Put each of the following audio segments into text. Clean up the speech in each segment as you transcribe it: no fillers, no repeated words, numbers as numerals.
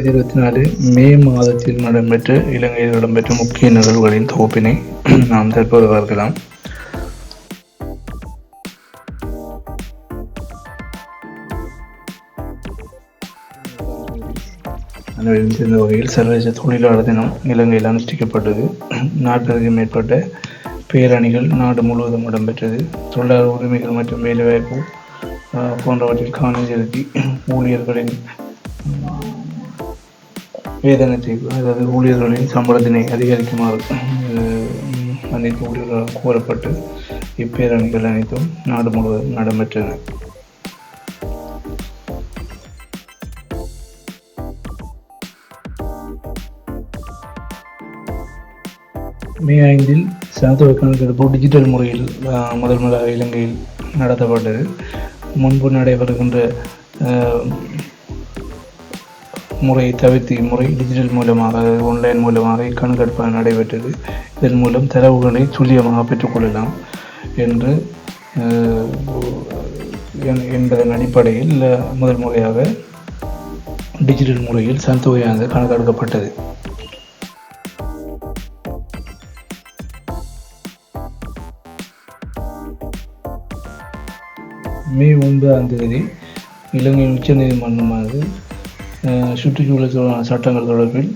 2024 மே மாதத்தில் நடைபெற்ற இலங்கையில் இடம்பெற்ற முக்கிய நிகழ்வுகளின் தொகுப்பினை நாம் தற்போது பார்க்கலாம். இந்த வகையில் சர்வதேச தொழிலாளர் தினம் இலங்கையில் அனுஷ்டிக்கப்பட்டது. 40க்கும் மேற்பட்ட பேரணிகள் நாடு முழுவதும் இடம்பெற்றது. தொழிலாளர் உரிமைகள் மற்றும் வேலைவாய்ப்பு போன்றவற்றில் கவனம் செலுத்தி ஊழியர்களின் வேதனத்தை, அதாவது ஊழியர்களின் சம்பளத்தினை அதிகரிக்குமாறு அனைத்து ஊழியர்களால் கோரப்பட்டு இப்பேரணிகள் அனைத்தும் நாடு முழுவதும் நடைபெற்றன. மே 5 சனத்தொகை கணக்கெடுப்பு டிஜிட்டல் முறையில் முதலாக இலங்கையில் நடத்தப்பட்டது. முன்பு நடைபெறுகின்ற முறையை தவிர்த்து இம்முறை டிஜிட்டல் மூலமாக, ஆன்லைன் மூலமாக கணக்கெடுப்பு நடைபெற்றது. இதன் மூலம் தரவுகளை துல்லியமாக பெற்றுக்கொள்ளலாம் என்பதன் அடிப்படையில் முதல் முறையாக டிஜிட்டல் முறையில் சனத்தொகையானது கணக்கெடுக்கப்பட்டது. மே 9 இலங்கையின் உச்ச நீதிமன்றமானது சுற்றுச்சூழல் சட்டங்கள் தொடர்பில்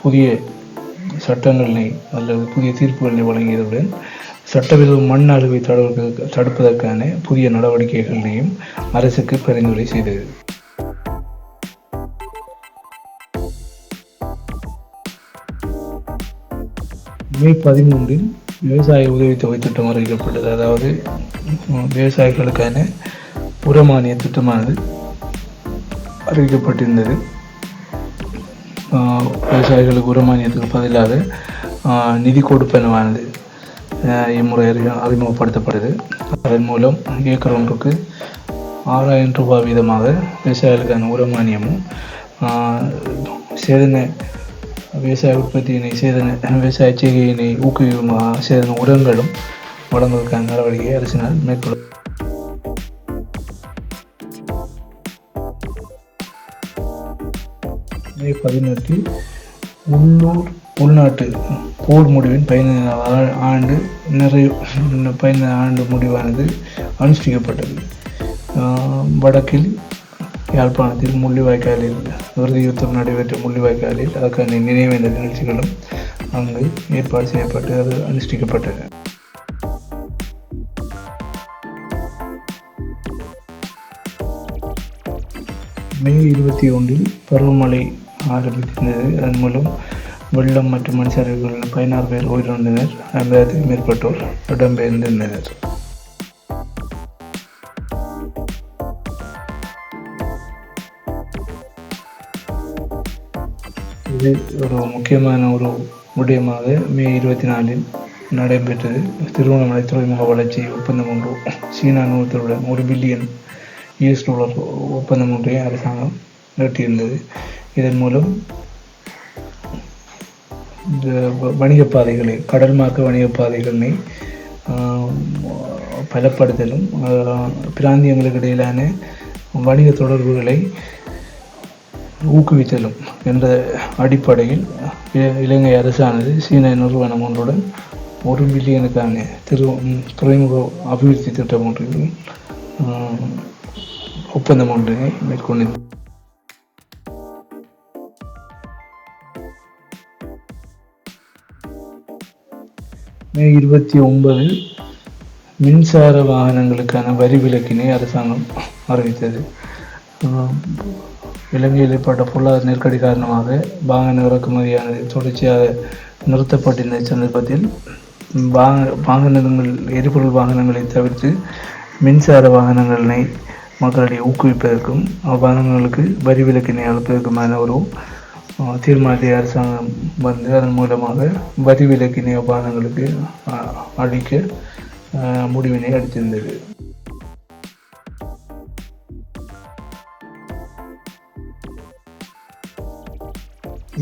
புதிய சட்டங்களை அல்லது புதிய தீர்ப்புகளை வழங்கியதுடன் சட்டவிரோத மண் அழிவை தடுப்பதற்கான புதிய நடவடிக்கைகளையும் அரசுக்கு பரிந்துரை செய்தது. மே 13 விவசாய உதவித்தொகை திட்டம் அறிவிக்கப்பட்டது. அதாவது விவசாயிகளுக்கான உரமானிய திட்டமானது அறிவிக்கப்பட்டிருந்தது. விவசாயிகளுக்கு உரமானியத்துக்கு பதிலாக நிதி கொடுப்பனவானது இம்முறை அறிமுகப்படுத்தப்படுது. அதன் மூலம் ஏக்கர் ஒன்றுக்கு 6000 ரூபாய் வீதமாக விவசாயிகளுக்கான உரமானியமும் சேதன விவசாய உற்பத்தியினை விவசாய செய்கையினை ஊக்குவிக்கும் சேதன உரங்களும் வழங்குவதற்கான நடவடிக்கை அரசினால் மேற்கொள்ளும். மே 18 உள்நாட்டு போர் முடிவின் 15 ஆண்டு முடிவானது அனுஷ்டிக்கப்பட்டது. வடக்கில் யாழ்ப்பாணத்தில் முள்ளிவாய்க்காலில் இறுதி யுத்தம் நடைபெற்ற முள்ளிவாய்க்காலில் அதற்கான நினைவேந்த நிகழ்ச்சிகளும் அங்கு ஏற்பாடு செய்யப்பட்டு அது அனுஷ்டிக்கப்பட்டது. மே 21 பருவமழை ஆரம்பித்திருந்தது. அதன் மூலம் வெள்ளம் மற்றும் மண் சரிவுகளில் 16 பேர் உயிரிழந்தனர். 50க்கும் மேற்பட்டோர் இடம்பெயர்ந்திருந்தனர். இது ஒரு முக்கியமான ஒரு விடயமாக மே 24 நடைபெற்றது. திருவண்ணாமலை துறைமுக வளர்ச்சி ஒப்பந்தம் ஒன்று சீனா நிறுவனத்துடன் $1 பில்லியன் ஒப்பந்தம் ஒன்றை அரசாங்கம் நிறுத்தியிருந்தது. இதன் மூலம் இந்த வணிக பாதைகளை, கடல் மார்க்க வணிக பாதைகளை பலப்படுத்தலும் பிராந்தியங்களுக்கு இடையிலான வணிக தொடர்புகளை ஊக்குவித்தலும் என்ற அடிப்படையில் இலங்கை அரசானது சீன நிறுவனம் ஒன்றுடன் $1 பில்லியனுக்கான துறைமுக அபிவிருத்தி திட்டம் ஒன்றில் ஒப்பந்தம் ஒன்றினை மேற்கொண்டது. மே 29 மின்சார வாகனங்களுக்கான வரி விலக்கினை அரசாங்கம் அறிவித்தது. இலங்கையில் ஏற்பட்ட பொருளாதார நெருக்கடி காரணமாக வாகன இறக்குமதியானது தொடர்ச்சியாக நிறுத்தப்பட்டிருந்த சந்தர்ப்பத்தில் எரிபொருள் வாகனங்களை தவிர்த்து மின்சார வாகனங்களை மக்களிடையே ஊக்குவிப்பதற்கும் அவ்வாகனங்களுக்கு வரி விலக்கினை அளிப்பதற்குமான ஒரு தீர்மானத்தை அரசாங்கம் அதன் மூலமாக வரி விலக்கினை அவ்வாகனங்களுக்கு அளிக்க முடிவினை அளித்திருந்தது.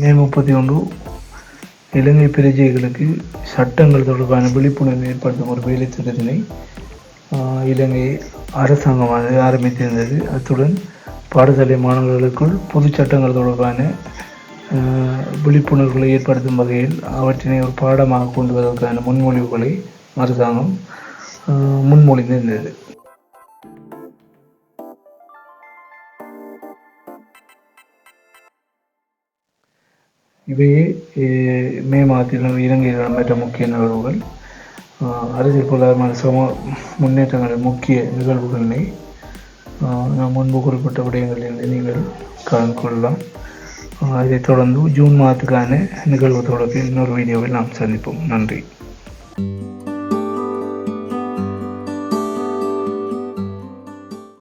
மே 31 இலங்கை பிரஜைகளுக்கு சட்டங்கள் தொடர்பான விழிப்புணர்வு ஏற்படுத்தும் ஒரு வேலை திட்டத்தினை இலங்கை அரசாங்கமானது ஆரம்பித்திருந்தது. அத்துடன் பாடசாலை மாணவர்களுக்குள் பொது சட்டங்கள் தொடர்பான விழிப்புணர்வுகளை ஏற்படுத்தும் வகையில் அவற்றினை ஒரு பாடமாக கொண்டு வருவதற்கான முன்மொழிவுகளை அரசாங்கம் முன்மொழிந்திருந்தது. இவையே மே மாதத்தில் இலங்கையில் இடம்பெற்ற முக்கிய நிகழ்வுகள். அரசியல் பொருளாதார முன்னேற்றங்களின் முக்கிய நிகழ்வுகளை நாம் முன்பு குறிப்பிட்ட விடயங்களிலிருந்து நீங்கள் கலந்து கொள்ளலாம். இதைத் தொடர்ந்து ஜூன் மாதத்துக்கான நிகழ்வு தொடர்பில் இன்னொரு வீடியோவில் நாம் சந்திப்போம். நன்றி.